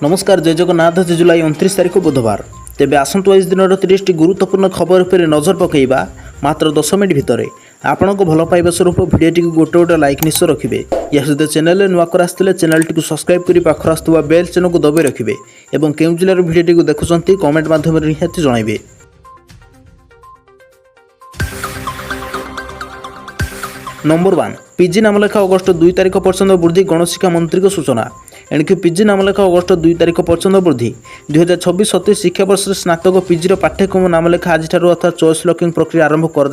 नमस्कार जय जगन्नाथ। आज जुलाई 29 तारीख बुधवार। तेबे आसंतु आज दिन 30 गुरुत्वपूर्ण खबर पर नजर पकईबा मात्र 10 मिनिट भितर। आपण को भल पाइबा स्वरूप भिडियोटी गोटे गोटे लाइक निश्चय रखिए। या सहित चैनल नुआ कर आसते चैनल सब्सक्राइब कर पाखर आसुवा बेल चिन्ह को दबाई रखिए और केउं जिलार भिडियोटी देखुंत कमेंट माध्यम निहाती जनइबे। नंबर 1 पीजी नामलेखा अगस्ट 2 तारीख पर्यंत वृद्धि गणशिक्षा मंत्री को सूचना। एणिक पीजी नामलेखा अगस्ट 2 तारीख पर्यंत वृद्धि 2026-27 शिक्षावर्ष स्नातक पीजी पाठ्यक्रम नामलेखा आज अर्थात चॉइस लॉकिंग प्रक्रिया आरंभ कर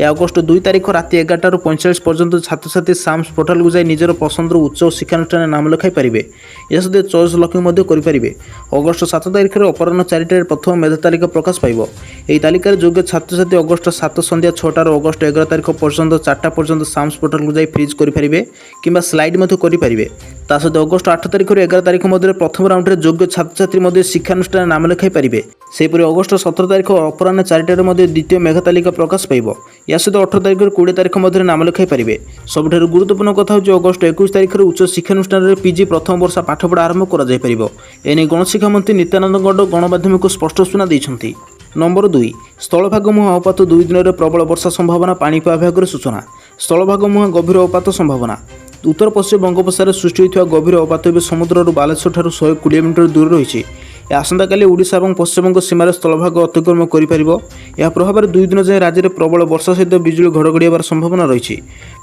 अगस्ट 2 तारीख राति 11:45 पर्यंत छात्र छात्री साम्स पोर्टाल को जाई निजर पसंदर उच्च शिक्षानुष्ठान नाम लेखाई पारे। या सहित चॉइस लॉकिंग करें। अगस्ट 7 तारीख अपराह 4टार प्रथम मेधा तालिका प्रकाश पाइब। यह तालिकार योग्य छात्र छात्री अगस्ट 7 संध्या 6 अगस्ट 11 तारीख पर्यंत 4टा पर्यंत साम्स पोर्टाल को जाई फ्रीज करें कि स्लाइड करें। ता सहित अगस्ट 8 तारीख 11 तारीख मध्य प्रथम राउंड में योग्य छात्र छात्री शिक्षानुष्ठान नाम लेखाई पारे। सेपरि अगस्ट 17 तारीख अपराह 4टार द्वितीय मेधा तालिका प्रकाश पाइब। या सहित 18 तारीख 20 तारीख मध्य नाम लेखाई पारे। सबुठ गुरुत्वपूर्ण कथा हो अगस्ट 21 तारीख उच्च शिक्षानुष्ठान में पीजी प्रथम वर्ष पाठपढ़ा आरंभ कर गणशिक्षा मंत्री नित्यानंद गौड़ गणमाध्यम को स्पष्ट सूचना देते। नंबर 2 स्थलभाग मुहां अवपात 2 दिन में प्रबल वर्षा संभावना। पाणीपाग विभाग सूचना। स्थलभाग मुहां गभीर अवपात संभावना। उत्तर पश्चिम बंगोपसागर सृष्टि होता गभीर अवपात समुद्र बालेश्वर ठार 120 मीटर दूर रही। आसंता काली ओडिशा और पश्चिमबंग सीमार स्थलभाग अतिक्रम कर प्रभाव 2 दिन जाए राज्य में प्रबल वर्षा सहित बिजुली घड़घड़ी होवार संभावना रही।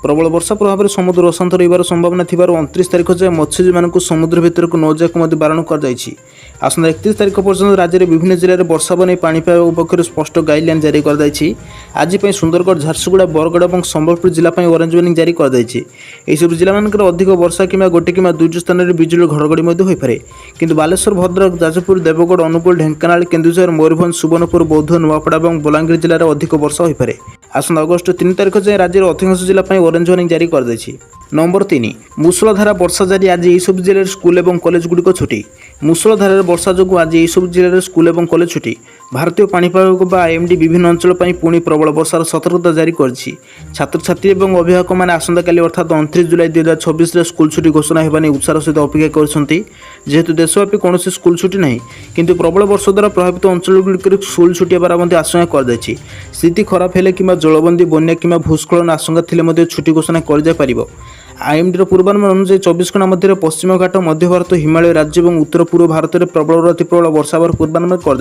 प्रबल वर्षा प्रभाव समुद्र अशांत रही संभावना थी 29 तारीख जाए मत्स्यजीवी मानक समुद्र भितर को न जाक बारण कर आसंता 31 तारीख पर्यंत राज्य में विभिन्न जिले में वर्षा बने पाणीपाग पक्षर स्पष्ट गाइडलाइन जारी कर आज सुंदरगढ़ झारसुगुड़ा बरगढ़ और संबलपुर जिला ऑरेंज वार्निंग जारी कर जिला मानकर अधिक वर्षा कि गोटे कि 2टी स्थान में बिजुली घड़घड़ी होपे कि बालेश्वर भद्रक जाजपुर देवगढ़ अनुगुल ढेंकानाल केन्दुझर मयूरभंज सुवर्णपुर बौद्ध नुआपड़ा और बलांगीर जिले में अधिक वर्षा होपे। आसंता अगस्ट 3 तारीख जाए राज्य में अधिकांश जिला ऑरेंज वार्निंग जारी कर नंबर 3 मुसलधारा वर्षा जारी आज यह सब जिले स्कूल और कॉलेज गुड़िक छुट्टी। मुसलधारा वर्षा जो आज यह सब जिले स्कूल और कॉलेज छुट्टी। भारतीय पाणीपाग आईएमडी विभिन्न अंचल पुणी प्रबल वर्षार सतर्कता जारी कर छात्र छात्री और अभिभावक मैंने आसंता काली अर्थात 29 जुलाई 2026 स्कूल छुट्टी घोषणा होने उत्साह सहित अपेक्षा कर जेहेतु देशव्यापी कौन स्कूल छुट्टी नहीं किंतु प्रबल वर्षा द्वारा प्रभावित अंचल स्कूल छुट्टी होवार आशंका कर स्थिति खराब हेले कि जलबंदी बन्या कि भूस्खलन आशंका थे छुट्टी घोषणा कर। आईएमडी पूर्वानुमान अनुसार 24 घंटा मध्य पश्चिम घाट मध्य भारत हिमालय राज्य और उत्तर पूर्व भारत में प्रबल अति प्रबल वर्षा होवर पूर्वानुमान कर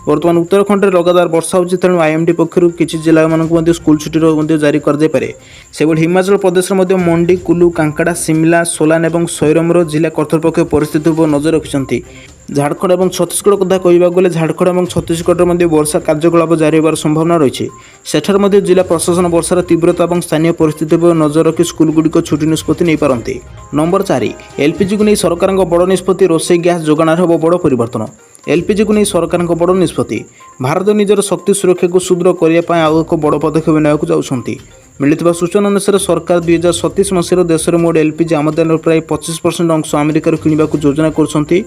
बर्तमान उत्तराखंड में लगातार वर्षा होती तेणु आईएमडी पक्षर किसी जिला मानक स्कूल छुट्टी जारी कर हिमाचल प्रदेश में मंडी कुल्लू कांकड़ा शिमला सोलान और सैरमर जिला कर्तृपक्ष परिस्थिति पर नजर रखिंट। झारखंड और छत्तीसगढ़ कथा कहवाक गले झारखंड और छत्तीसगढ़ में वर्षा कार्यकलाप जारी होवार संभावना रही। सेठार जिला प्रशासन वर्षार तीव्रता और स्थानीय परिस्थिति पर नजर रखी स्कूलगुड़िक छुट्टी निष्पत्ति नहीं पारती। नंबर 4 एलपीजी को नहीं सरकार बड़ निष्पत्ति। रोषे गैस जोगाणार हो बड़ परिवर्तन। एलपीजी को नहीं सरकार बड़ निष्पत्ति। भारत निजर शक्ति सुरक्षा को सुदृढ़ करने आउ एक बड़ पदक्षेप नेବାକୁ जाउछंती। मिलता सूचना अनुसार सरकार 2027 मसीह देश में मोट एलपीजी आमदानी प्राय 25% अंश अमेरिकार किणवा योजना कर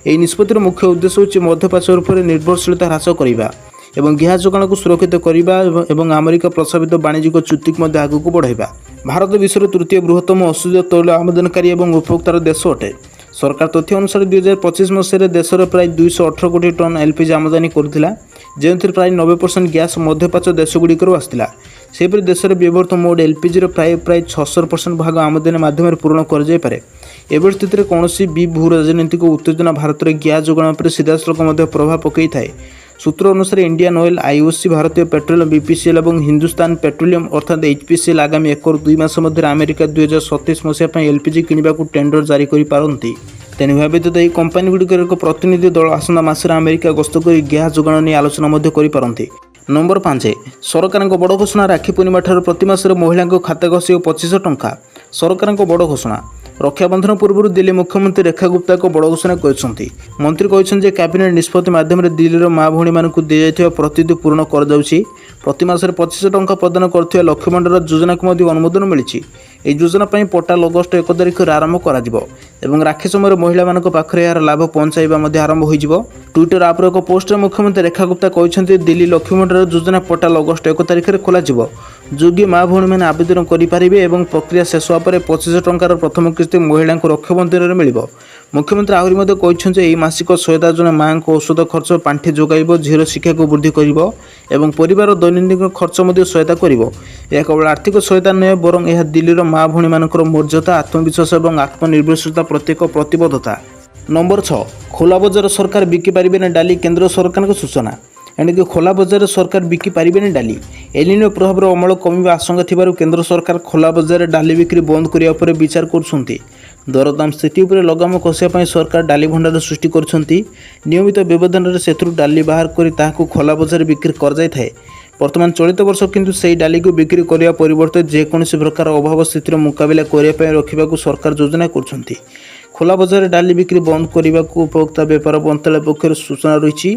निष्पत्तिर मुख्य उद्देश्य होची मध्यप्राच्य पर निर्भरशीलता ह्रास करने और गैस जोगाण को सुरक्षित करने अमेरिका प्रस्तावित वाणिज्यिक चुक्ति को आगक बढ़ावा। भारत विश्वर तृतीय बृहत्तम अशुद्ध तैल आमदानकारी और उपभोक्तार देश अटे। सरकार तथ्य अनुसार 2025 मसीह देश में प्राय 218 कोटी टन एलपीजी आमदानी करुला जो प्राय 90% गैस मध्यप्राच्य देशगुड़िक आसाला। सेपरि देश में व्यवहृत मोड एलपीजी प्राय 66% भाग आमदानी माध्यम पूरण कर एवं स्थित कौन भी भू राजनीतिक उत्तेजना भारत में गैस जोगाण पर सीधासलख प्रभाव पकई थाए। सूत्र अनुसार इंडियन ऑयल आईओसी भारतीय पेट्रोलियम बीपीसीएल और हिंदुस्तान पेट्रोलियम अर्थात एचपीसीएल आगामी 1 और 2 मास मध्य अमेरिका 2027 मसीहा एलपीजी किणवा टेंडर जारी करपारती। तेणु ଏହା ବ୍ୟତୀତ ଏହି କମ୍ପାନୀଗୁଡ଼ିକର ଏକ ପ୍ରତିନିଧି ଦଳ ଆସନ୍ତା ମାସରେ ଆମେରିକା ଗସ୍ତ କରି ଗ୍ୟାସ୍ ଯୋଗାଣ ନେଇ ଆଲୋଚନା ମଧ୍ୟ କରିପାରନ୍ତି। नंबर 5 सरकार बड़ घोषणा। राखी पूर्णिमा ठार प्रति मासरे महिला खाता घसी 2500 टंका। सरकार बड़ घोषणा। रक्षाबंधन पूर्व दिल्ली मुख्यमंत्री रेखा गुप्ता को बड़ घोषणा कर मंत्री कहते कैबिनेट निष्पत्ति माध्यम दिल्ली माँ भौणी मानक दी जाइथिबा प्रतिनिधि पूर्ण कर जाउछि। प्रति मासरे 2500 टंका प्रदान करथिबा लक्ष्य भंडार योजना को अनुमोदन मिली। यह योजना पोर्टाल अगस्ट 1 तारिख आरंभ कर राखी समय महिला मान पाखे यार लाभ पहुंचाइबा आरंभ हो। ट्विटर आप्र एक पोस्टर मुख्यमंत्री रेखा गुप्ता कहते दिल्ली लक्ष्य भंडार योजना पोर्टाल अगस्ट 1 तारिख खोल योग्य माँ भौणी मैंने आवेदन करेंगे और प्रक्रिया शेष होगा 2500 टंकार प्रथम किस्ती महिला रक्षाबंधन में मिल। मुख्यमंत्री आहरी मध्य କହିଛନ୍ତି ଏହି ମାସିକ ସହାୟତା ଜଣେ ମାଙ୍କ ଔଷଧ ଖର୍ଚ୍ଚ ପାଣ୍ଠି ଯୋଗାଇବ, ଝିଅର ଶିକ୍ଷାକୁ ବୃଦ୍ଧି କରିବ ଏବଂ ପରିବାର ଦୈନନ୍ଦିନ ଖର୍ଚ୍ଚ ମଧ୍ୟ ସହାୟତା କରିବ। ଏହା କେବଳ ଆର୍ଥିକ ସହାୟତା ନୁହେଁ, ବରଂ ଏହା ଦିଲ୍ଲୀର ମା ଭଉଣୀମାନଙ୍କର ମର୍ଯ୍ୟାଦା, ଆତ୍ମବିଶ୍ୱାସ ଏବଂ ଆତ୍ମନିର୍ଭରଶୀଳତା ପ୍ରତି ଏକ ପ୍ରତିବଦ୍ଧତା। ନମ୍ବର 6, ଖୋଲା ବଜାର ସରକାର ବିକିପାରିବେନି ଡାଲି, କେନ୍ଦ୍ର ସରକାରଙ୍କ ସୂଚନା। ଏଣିକି ଖୋଲା ବଜାରରେ ସରକାର ବିକିପାରିବେନି ଡାଲି। ଏଲିନୋ ପ୍ରଭାବରେ ଅମଳ କମିବା ଆଶଙ୍କା ଥିବାରୁ କେନ୍ଦ୍ର ସରକାର ଖୋଲା ବଜାରରେ ଡାଲି ବିକ୍ରି ବନ୍ଦ କରିବା ଉପରେ ବିଚାର କରୁଛନ୍ତି। ଦରଦାମ ସ୍ଥିତି ଉପରେ ଲଗାମ କଷିବା ପାଇଁ ସରକାର ଡାଲି ଭଣ୍ଡାର ସୃଷ୍ଟି କରୁଛନ୍ତି। ନିୟମିତ ବ୍ୟବଧାନରେ ସେଥିରୁ ଡାଲି ବାହାର କରି ତାହାକୁ ଖୋଲା ବଜାରରେ ବିକ୍ରି କରାଯାଇଥାଏ। ବର୍ତ୍ତମାନ ଚଳିତ ବର୍ଷ କିନ୍ତୁ ସେହି ଡାଲିକୁ ବିକ୍ରି କରିବା ପରିବର୍ତ୍ତେ ଯେକୌଣସି ପ୍ରକାର ଅଭାବ ସ୍ଥିତିର ମୁକାବିଲା କରିବା ପାଇଁ ରଖିବାକୁ ସରକାର ଯୋଜନା କରୁଛନ୍ତି। ଖୋଲା ବଜାରରେ ଡାଲି ବିକ୍ରି ବନ୍ଦ କରିବାକୁ ଉପଭୋକ୍ତା ବ୍ୟାପାର ମନ୍ତ୍ରାଳୟ ପକ୍ଷରୁ ସୂଚନା ରହିଛି।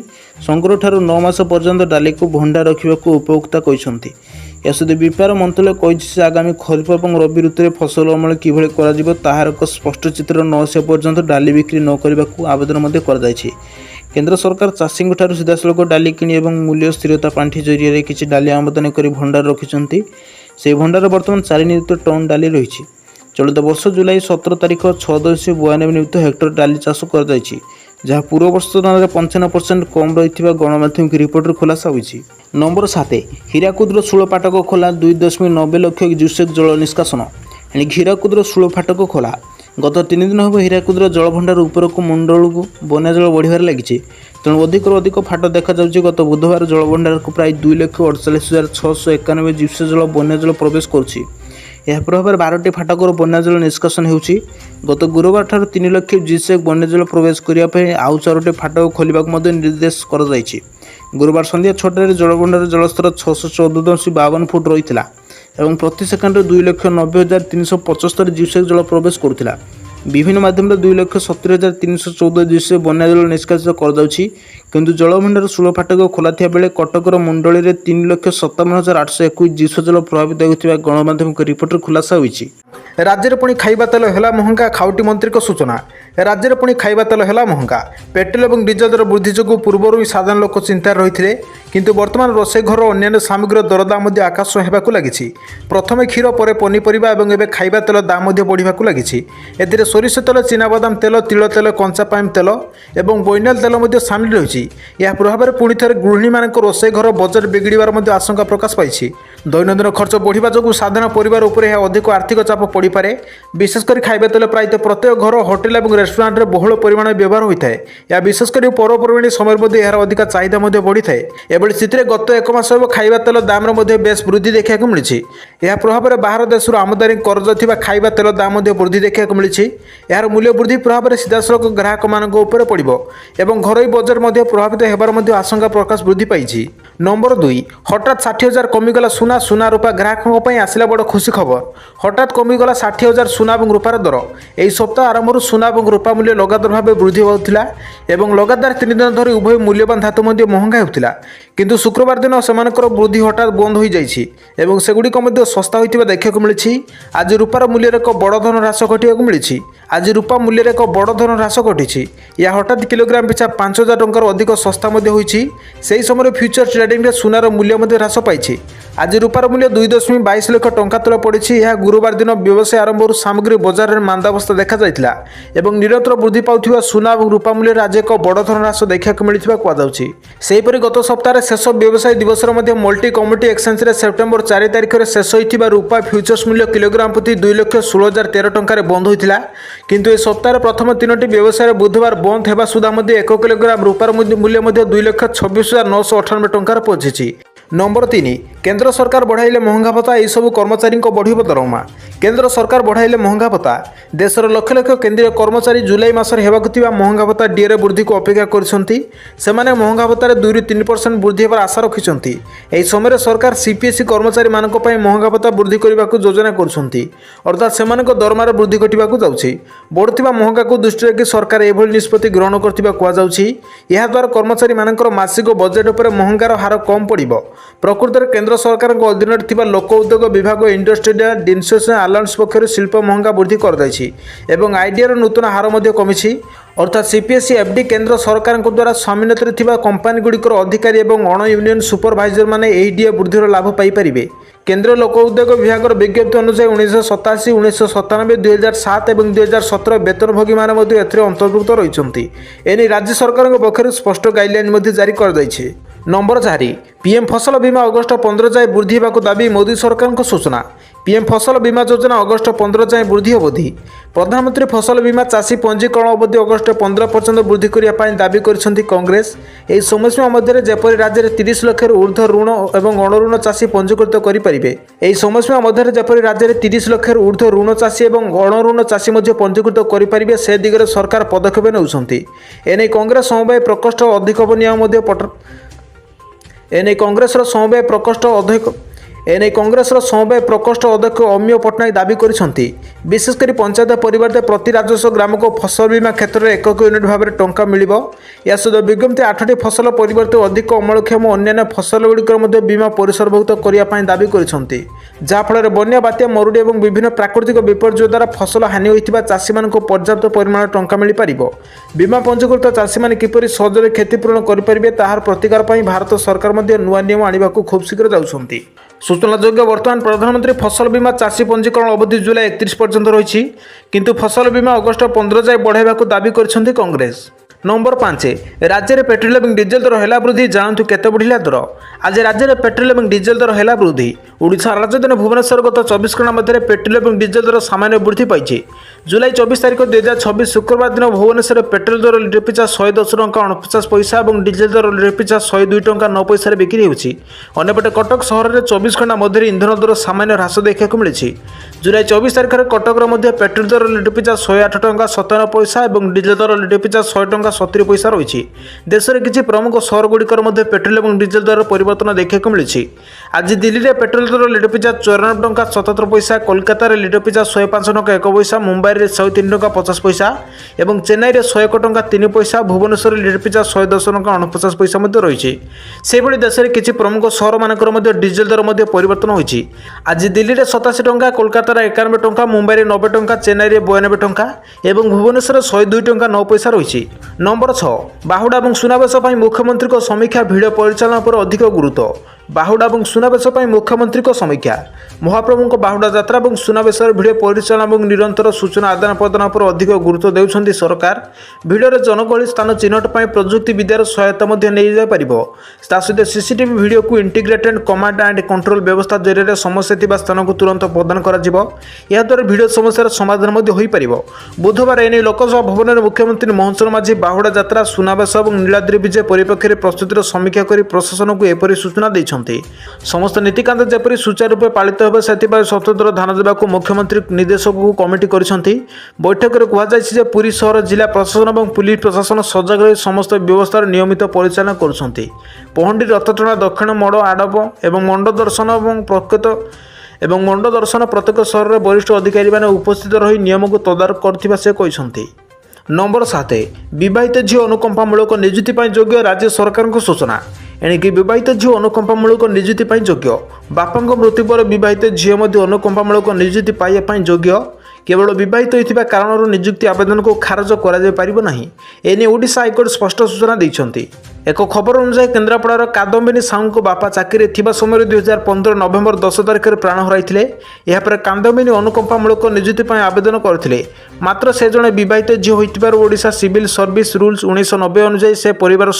ସଂଗ୍ରହଠାରୁ 9 ମାସ ପର୍ଯ୍ୟନ୍ତ ଡାଲିକୁ ଭଣ୍ଡାର ରଖିବାକୁ ଉପଭୋକ୍ତା କହିଛନ୍ତି। ଏହାସହିତ ବ୍ୟାପାର ମନ୍ତ୍ରାଳୟ କହିଛି ଯେ ଆଗାମୀ ଖରିଫ ଏବଂ ରବି ଋତୁରେ ଫସଲ ଅମଳ କିଭଳି କରାଯିବ ତାହାର ଏକ ସ୍ପଷ୍ଟ ଚିତ୍ର ନ ଆସିବା ପର୍ଯ୍ୟନ୍ତ ଡାଲି ବିକ୍ରି ନ କରିବାକୁ ଆବେଦନ ମଧ୍ୟ କରାଯାଇଛି। କେନ୍ଦ୍ର ସରକାର ଚାଷୀଙ୍କଠାରୁ ସିଧାସଳଖ ଡାଲି କିଣି ଏବଂ ମୂଲ୍ୟ ସ୍ଥିରତା ପାଣ୍ଠି ଜରିଆରେ କିଛି ଡାଲି ଆମଦାନୀ କରି ଭଣ୍ଡାର ରଖିଛନ୍ତି। ସେହି ଭଣ୍ଡାରରେ ବର୍ତ୍ତମାନ 4 ନିୟୁତ ଟନ୍ ଡାଲି ରହିଛି। ଚଳିତ ବର୍ଷ ଜୁଲାଇ 17 ତାରିଖ 692 ନିୟୁତ ହେକ୍ଟର ଡାଲି ଚାଷ କରାଯାଇଛି, ଯାହା ପୂର୍ବ ବର୍ଷ ତୁଳନାରେ 55% କମ୍ ରହିଥିବା ଗଣମାଧ୍ୟମିକ ରିପୋର୍ଟରେ ଖୁଲାସା ହୋଇଛି। ନମ୍ବର 7, ହୀରାକୁଦର ଷୋଳ ଫାଟକ ଖୋଲା, 2.90 ଲକ୍ଷ କ୍ୟୁସେକ୍ ଜଳ ନିଷ୍କାସନ। ଏଣିକି ହୀରାକୁଦର ଷୋଳ ଫାଟକ ଖୋଲା। ଗତ 3 ଦିନ ହେବ ହୀରାକୁଦର ଜଳଭଣ୍ଡାର ଉପରକୁ ମୁଣ୍ଡଳକୁ ବନ୍ୟା ଜଳ ବଢ଼ିବାରେ ଲାଗିଛି। ତେଣୁ ଅଧିକରୁ ଅଧିକ ଫାଟ ଦେଖାଯାଉଛି। ଗତ ବୁଧବାର ଜଳଭଣ୍ଡାରକୁ ପ୍ରାୟ 2,48,691 କ୍ୟୁସେକ୍ ଜଳ ବନ୍ୟା ଜଳ ପ୍ରବେଶ କରୁଛି। ଏହା ପ୍ରଭାବରେ 12ଟି ଫାଟକରୁ ବନ୍ୟା ଜଳ ନିଷ୍କାସନ ହେଉଛି। ଗତ ଗୁରୁବାର ଠାରୁ 3 ଲକ୍ଷ କ୍ୟୁସେକ୍ ବନ୍ୟା ଜଳ ପ୍ରବେଶ କରିବା ପାଇଁ ଆଉ 4ଟି ଫାଟକ ଖୋଲିବାକୁ ମଧ୍ୟ ନିର୍ଦ୍ଦେଶ କରାଯାଇଛି। ଗୁରୁବାର ସନ୍ଧ୍ୟା 6ଟାରେ ଜଳଭଣ୍ଡାରରେ ଜଳସ୍ତର 614.52 ଫୁଟ ରହିଥିଲା ଏବଂ ପ୍ରତି ସେକେଣ୍ଡରେ 2,90,375 କ୍ୟୁସେକ୍ ଜଳ ପ୍ରବେଶ କରୁଥିଲା। ବିଭିନ୍ନ ମାଧ୍ୟମରେ 2,70,314 କ୍ୟୁସେକ୍ ବନ୍ୟା ଜଳ ନିଷ୍କାସିତ କରାଯାଉଛି। କିନ୍ତୁ ଜଳଭଣ୍ଡାର ଷୋଳ ଫାଟକ ଖୋଲା ଥିବା ବେଳେ କଟକର ମୁଣ୍ଡଳୀରେ 3,57,821 କ୍ୟୁସେକ୍ ଜଳ ପ୍ରଭାବିତ ହେଉଥିବା ଗଣମାଧ୍ୟମିକ ରିପୋର୍ଟରେ ଖୁଲାସା ହୋଇଛି। ରାଜ୍ୟରେ ପୁଣି ଖାଇବା ତେଲ ହେଲା ମହଙ୍ଗା, ଖାଉଟି ମନ୍ତ୍ରୀଙ୍କ ସୂଚନା। ରାଜ୍ୟରେ ପୁଣି ଖାଇବା ତେଲ ହେଲା ମହଙ୍ଗା। ପେଟ୍ରୋଲ ଏବଂ ଡିଜେଲ ଦର ବୃଦ୍ଧି ଯୋଗୁଁ ପୂର୍ବରୁ ହିଁ ସାଧାରଣ ଲୋକ ଚିନ୍ତାରେ ରହିଥିଲେ, କିନ୍ତୁ ବର୍ତ୍ତମାନ ରୋଷେଇ ଘର ଓ ଅନ୍ୟାନ୍ୟ ସାମଗ୍ରୀର ଦରଦାମ ମଧ୍ୟ ଆକାଶ ହେବାକୁ ଲାଗିଛି। ପ୍ରଥମେ କ୍ଷୀର, ପରେ ପନିପରିବା ଏବଂ ଏବେ ଖାଇବା ତେଲ ଦାମ ମଧ୍ୟ ବଢ଼ିବାକୁ ଲାଗିଛି। ଏଥିରେ ସୋରିଷ ତେଲ, ଚିନାବାଦାମ ତେଲ, ତିଳ ତେଲ, କଞ୍ଚା ପାମ୍ ତେଲ ଏବଂ ବୋଇନାଲ ତେଲ ମଧ୍ୟ ସାମିଲ ରହିଛି। ଏହା ପ୍ରଭାବରେ ପୁଣି ଥରେ ଗୃହିଣୀମାନଙ୍କ ରୋଷେଇ ଘର ବଜେଟ୍ ବିଗିଡ଼ିବାର ମଧ୍ୟ ଆଶଙ୍କା ପ୍ରକାଶ ପାଇଛି। ଦୈନନ୍ଦିନ ଖର୍ଚ୍ଚ ବଢ଼ିବା ଯୋଗୁଁ ସାଧାରଣ ପରିବାର ଉପରେ ଏହା ଅଧିକ ଆର୍ଥିକ ଚାପ ପଡ଼ିପାରେ। ବିଶେଷ କରି ଖାଇବା ତେଲ ପ୍ରାୟତଃ ପ୍ରତ୍ୟେକ ଘର, ହୋଟେଲ ଏବଂ ରେଷ୍ଟୁରାଣ୍ଟରେ ବହୁଳ ପରିମାଣରେ ବ୍ୟବହାର ହୋଇଥାଏ। ଏହା ବିଶେଷ କରି ପର୍ବପର୍ବାଣୀ ସମୟରେ ମଧ୍ୟ ଏହାର ଅଧିକ ଚାହିଦା ମଧ୍ୟ ବଢ଼ିଥାଏ। ଏଭଳି ସ୍ଥିତିରେ ଗତ 1 ମାସ ହେବ ଖାଇବା ତେଲ ଦାମରେ ମଧ୍ୟ ବେଶ ବୃଦ୍ଧି ଦେଖିବାକୁ ମିଳିଛି। ଏହା ପ୍ରଭାବରେ ବାହାର ଦେଶରୁ ଆମଦାନୀ କରାଯାଉଥିବା ଖାଇବା ତେଲ ଦାମ ମଧ୍ୟ ବୃଦ୍ଧି ଦେଖିବାକୁ ମିଳିଛି। ଏହାର ମୂଲ୍ୟ ବୃଦ୍ଧି ପ୍ରଭାବରେ ସିଧାସଳଖ ଗ୍ରାହକମାନଙ୍କ ଉପରେ ପଡ଼ିବ ଏବଂ ଘରୋଇ ବଜାର ମଧ୍ୟ ପ୍ରଭାବିତ ହେବାର ମଧ୍ୟ ଆଶଙ୍କା ପ୍ରକାଶ ବୃଦ୍ଧି ପାଇଛି। ନମ୍ବର 2, ହଠାତ୍ 60,000 କମିଗଲା ସୁନା ରୂପା, ଗ୍ରାହକଙ୍କ ପାଇଁ ଆସିଲା ବଡ଼ ଖୁସି ଖବର। ହଠାତ୍ କମିଗଲା 60,000 ସୁନା ଏବଂ ରୂପାର ଦର। ଏହି ସପ୍ତାହ ଆରମ୍ଭରୁ ସୁନା ଏବଂ ରୂପା ମୂଲ୍ୟ ଲଗାତାର ଭାବେ ବୃଦ୍ଧି ହେଉଥିଲା ଏବଂ ଲଗାତାର 3 ଦିନ ଧରି ଉଭୟ ମୂଲ୍ୟବାନ ଧାତୁ ମଧ୍ୟ ମହଙ୍ଗା ହେଉଥିଲା। କିନ୍ତୁ ଶୁକ୍ରବାର ଦିନ ସେମାନଙ୍କର ବୃଦ୍ଧି ହଠାତ୍ ବନ୍ଦ ହୋଇଯାଇଛି ଏବଂ ସେଗୁଡ଼ିକ ମଧ୍ୟ ଶସ୍ତା ହୋଇଥିବା ଦେଖିବାକୁ ମିଳିଛି। ଆଜି ରୂପାର ମୂଲ୍ୟରେ ଏକ ବଡ଼ ଧନ ହ୍ରାସ ଘଟିବାକୁ ମିଳିଛି। ଆଜି ରୂପା ମୂଲ୍ୟରେ ଏକ ବଡ଼ ଧନ ହ୍ରାସ ଘଟିଛି। ଏହା ହଠାତ୍ କିଲୋଗ୍ରାମ ପିଛା 5,000 ଟଙ୍କାରୁ ଅଧିକ ଶସ୍ତା ମଧ୍ୟ ହୋଇଛି। ସେହି ସମୟରେ ଫ୍ୟୁଚର ଟ୍ରେଡିଂରେ ସୁନାର ମୂଲ୍ୟ ମଧ୍ୟ ହ୍ରାସ ପାଇଛି। ଆଜି ରୂପାର ମୂଲ୍ୟ 2.22 ଲକ୍ଷ ଟଙ୍କା ତଳେ ପଡ଼ିଛି। ଏହା ଗୁରୁବାର ଦିନ ବ୍ୟବସାୟ ଆରମ୍ଭରୁ ସାମଗ୍ରୀ ବଜାରରେ ମାନ୍ଦାବସ୍ଥା ଦେଖାଯାଇଥିଲା ଏବଂ ନିରନ୍ତର ବୃଦ୍ଧି ପାଉଥିବା ସୁନା ଏବଂ ରୂପା ମୂଲ୍ୟରେ ଆଜି ଏକ ବଡ଼ ଧରଣ ହ୍ରାସ ଦେଖିବାକୁ ମିଳିଥିବା କୁହାଯାଉଛି। ସେହିପରି ଗତ ସପ୍ତାହରେ ଶେଷ ବ୍ୟବସାୟୀ ଦିବସରେ ମଧ୍ୟ ମଲ୍ଟି କମୋଡିଟି ଏକ୍ସଚେଞ୍ଜରେ ସେପ୍ଟେମ୍ବର 4 ତାରିଖରେ ଶେଷ ହୋଇଥିବା ରୂପା ଫ୍ୟୁଚର୍ସ ମୂଲ୍ୟ କିଲୋଗ୍ରାମ ପ୍ରତି 2,16,013 ଟଙ୍କାରେ ବନ୍ଦ ହୋଇଥିଲା। କିନ୍ତୁ ଏ ସପ୍ତାହରେ ପ୍ରଥମ 3ଟି ବ୍ୟବସାୟରେ ବୁଧବାର ବନ୍ଦ ହେବା ସୁଦ୍ଧା ମଧ୍ୟ 1 କିଲୋଗ୍ରାମ ରୂପାର ମୂଲ୍ୟ ମଧ୍ୟ 2,26,998 ଟଙ୍କାରେ ପହଞ୍ଚିଛି। ନମ୍ବର 3, କେନ୍ଦ୍ର ସରକାର ବଢ଼ାଇଲେ ମହଙ୍ଗା ଭତ୍ତା, ଏହିସବୁ କର୍ମଚାରୀଙ୍କ ବଢ଼ିବ ଦରମା। କେନ୍ଦ୍ର ସରକାର ବଢ଼ାଇଲେ ମହଙ୍ଗା ଭତ୍ତା। ଦେଶର ଲକ୍ଷ ଲକ୍ଷ କେନ୍ଦ୍ରୀୟ କର୍ମଚାରୀ ଜୁଲାଇ ମାସରେ ହେବାକୁ ଥିବା ମହଙ୍ଗା ଭତ୍ତା ଡିଏରେ ବୃଦ୍ଧିକୁ ଅପେକ୍ଷା କରିଛନ୍ତି। ସେମାନେ ମହଙ୍ଗା ଭତ୍ତାରେ 2-3% ବୃଦ୍ଧି ହେବାର ଆଶା ରଖିଛନ୍ତି। ଏହି ସମୟରେ ସରକାର ସିପିଏସ୍ଇ କର୍ମଚାରୀମାନଙ୍କ ପାଇଁ ମହଙ୍ଗା ଭତ୍ତା ବୃଦ୍ଧି କରିବାକୁ ଯୋଜନା କରୁଛନ୍ତି, ଅର୍ଥାତ୍ ସେମାନଙ୍କ ଦରମାରେ ବୃଦ୍ଧି ଘଟିବାକୁ ଯାଉଛି। ବଢ଼ୁଥିବା ମହଙ୍ଗାକୁ ଦୃଷ୍ଟିରେ ରଖି ସରକାର ଏଭଳି ନିଷ୍ପତ୍ତି ଗ୍ରହଣ କରିଥିବା କୁହାଯାଉଛି। ଏହାଦ୍ୱାରା କର୍ମଚାରୀମାନଙ୍କର ମାସିକ ବଜେଟ୍ ଉପରେ ମହଙ୍ଗାର ହାର କମ୍ ପଡ଼ିବ। ପ୍ରକୃତରେ କେନ୍ଦ୍ର ସରକାରଙ୍କ ଅଧୀନରେ ଥିବା ଲୋକ ଉଦ୍ୟୋଗ ବିଭାଗ ଇଣ୍ଡଷ୍ଟ୍ରିଆଲ ଡିନସେସନ୍ ଆଲାଉନ୍ସ ପକ୍ଷରୁ ଶିଳ୍ପ ମହଙ୍ଗା ବୃଦ୍ଧି କରାଯାଇଛି ଏବଂ ଆଇଡିଆର ନୂତନ ହାର ମଧ୍ୟ କମିଛି। ଅର୍ଥାତ୍ ସିପିଏସ୍ଇ ଏଫ୍ଡି କେନ୍ଦ୍ର ସରକାରଙ୍କ ଦ୍ୱାରା ସ୍ୱାମୀନତରେ ଥିବା କମ୍ପାନୀଗୁଡ଼ିକର ଅଧିକାରୀ ଏବଂ ଅଣ ୟୁନିୟନ ସୁପରଭାଇଜରମାନେ ଏହି ଡିଏ ବୃଦ୍ଧିର ଲାଭ ପାଇପାରିବେ। केन्द्र लोक उद्योग विभाग विज्ञप्ति अनुसार 1987, 1997, 2007 और 2017 वेतनभोगी मैंने अंतर्भुक्त रही। एने राज्य सरकार पक्षर स्पष्ट गाइडलाइन जारी कर नंबर 4 पीएम फसल बीमा अगस्ट 15 जाए वृद्धि होगा दाबी मोदी सरकार सूचना। पीएम फसल बीमा योजना अगस्ट 15 जाए वृद्धि अवधि। प्रधानमंत्री फसल बीमा चाषी पंजीकरण अवधि अगस्ट 15% वृद्धि करने दाबी कर कांग्रेस। यह समयसीमा मध्य जेपरी राज्य में 30 लाख ऊर्ध्व ऋण और अणऋण चाषी पंजीकृत करेंगे। यह समयसीमा मध्य जेपरी राज्य में 30 लाख ऊर्ध्व ऋण चाषी और अणऋण चाषी पंजीकृत करेंगे से दिगरे सरकार पदक्षेप नेउछंती। एने कांग्रेस समवाय प्रकोष्ठ अधिक नियम एने कांग्रेस समवाय प्रकोष्ठ अध्यक्ष अमीय पट्टनायक दाबी करिसेंती। विशेषकर पंचायत परिवार प्रति राजस्व ग्राम को फसल बीमा क्षेत्र में 1 यूनिट भाव में टंका मिलिबो। या सहित विज्ञप्ति 8टी फसल परिवर्ते अधिक अमलक्षम और अन्य फसल गुड़िकर बीमा परिसरभुक्त करने दाबी करिसेंती। जहाँफल बन्या बात्या मरुड़ी और विभिन्न प्राकृतिक विपर्यय द्वारा फसल हानि होता चाषी मान पर्याप्त परिमाण टंका मिल पार। बीमा पंजीकृत चाषी मैंने किपरि सहजरे क्षतिपूरण करेंगे ताहार प्रतिकार पर भारत सरकार नुआ नियम आने को खूब शीघ्र जाउछंती। सूचनायोग्य वर्तमान प्रधानमंत्री फसल बीमा चाषी पंजीकरण अवधि जुलाई 31 पर्यंत रही, किंतु फसल बीमा अगस्ट 15 जाए बढ़ाइबा दाबी कर कांग्रेस। नंबर 5 राज्य में पेट्रोल और डीजेल दर है वृद्धि। जानतु केते बढ़िला दर। आज राज्य में पेट्रोल और डीजेल दर है वृद्धि। ओडिशा राजधानी भुवनेश्वर गत 24 घंटा मध्य पेट्रोल और डीजेल दर सामान्य वृद्धि पाई। जुलाई 24 तारीख 2026 शुक्रवार दिन भुवनेश्वर पेट्रोल दर लिटर पिछा 110 टंका 49 पैसा और डीजेल दर लिटर पिछा 102 टंका 9 पैसा बिक्री होगी। अन्यपटे कटक सहर में 24 घंटा मध्य इंधन दर सामान्य ह्रास देखा मिली। जुलाई 24 तारीख में कटक पेट्रोल दर लिटर पिछा 108 टंका 57 पैसा और डीजेल दर लिटर पिछा 100 टंका 70 पैसा रही। देश में किसी प्रमुख सहर गुड़िकर पेट्रोल और डीजेल दर परिवर्तन देखा मिली। आज दिल्ली में पेट्रोल दर लिटर पिछा 94 टंका 77 पैसा, कोलकाता लिटर पिछा 105 टंका 1 पैसा, मुंबई 103 टंका 50 पैसा और चेन्नई 101 टंका 3 पैसा, भुवनेश्वर लिटर पिछा 110 टंका 49 पैसा रही। से देश में किसी प्रमुख सहर मानकर डीजेल दर परिवर्तन होती। आज दिल्ली में 87 टंका, कोलकाता 91 टंका, मुंबई 90 टंका, चेन्नई 92 टंका और भुवनेश्वर 102 टंका 9 पैसा रही। नंबर 6 बाहुड़ा और सुनावेश मुख्यमंत्री को समीक्षा भिड़ परिचालन पर अधिक गुरुत्व। बाहुड़ा और सुनावेश मुख्यमंत्री को समीक्षा। महाप्रभु बाहुड़ा यात्रा और सुनावेश भिड़ परिचालन और निरंतर सूचना आदान प्रदान पर अधिक गुरुत्व देउछंती सरकार। भिड़े जनगहली स्थान चिन्हट पर प्रजुक्ति विद्यार सहायता सहित सीसीटीवी भिडियो को इंटीग्रेटेड कमांड एंड कंट्रोल व्यवस्था जरिए समस्या थिबा स्थान को तुरंत प्रदान कर भिडियो समस्यार समाधान हो पार। बुधवार एने लोकसभा भवन में मुख्यमंत्री मोहन चरण माझी बाहुड़ा यात्रा सुनावेश और नीलाद्री विजय परिप्रेक्षी प्रस्तुतिर समीक्षा कर प्रशासन को एपरी सूचना दी। समस्त नीतिकांत जेपरी सुचारू रूपे पालित हो स्वतंत्र ध्यान देवाक मुख्यमंत्री निर्देशक को कमिटी करिसेंती। बैठक में कहुଯାଇଛି पुरी सहर जिला प्रशासन और पुलिस प्रशासन सजग रही समस्त व्यवस्थार नियमित परिचालन करुछंती। पहंडी रथटଣା दक्षिण मोड़ आडप और मंड दर्शन प्रत्येक सहर में वरिष्ठ अधिकारी मैंने उपस्थित रही नियम को तदारख करथिबा से कहिसेंती। नंबर 7 विवाहित झील अनुकंपामूलक नियुक्ति योग्य राज्य सरकार को सूचना। एणिकी विवाहित झील अनुकंपामूलक नियुक्ति योग्य। बापा मृत्यु पर विवाहित झील अनुकंपामूलक नियुक्ति पाइबा योग्य। केवल विवाहित होता कारण नियुक्ति आवेदन को खारज कर एने ओडिशा हाइकोर्ट स्पष्ट सूचना देइछंती। एक खबर अनुसार केन्द्रापड़ार कादम्बिनी साहू को बापा चाकरी थिबा समय 2015 नवेम्बर 10 तारिख में प्राण हराइथिले। यापर कादम्बिनी अनुकंपामूलक नियुक्ति आवेदन करथिले। मात्र से जड़े विवाहित झील होइतिबार ओडिशा सिविल सर्विस रूल्स 1990 अनुसार से परिवार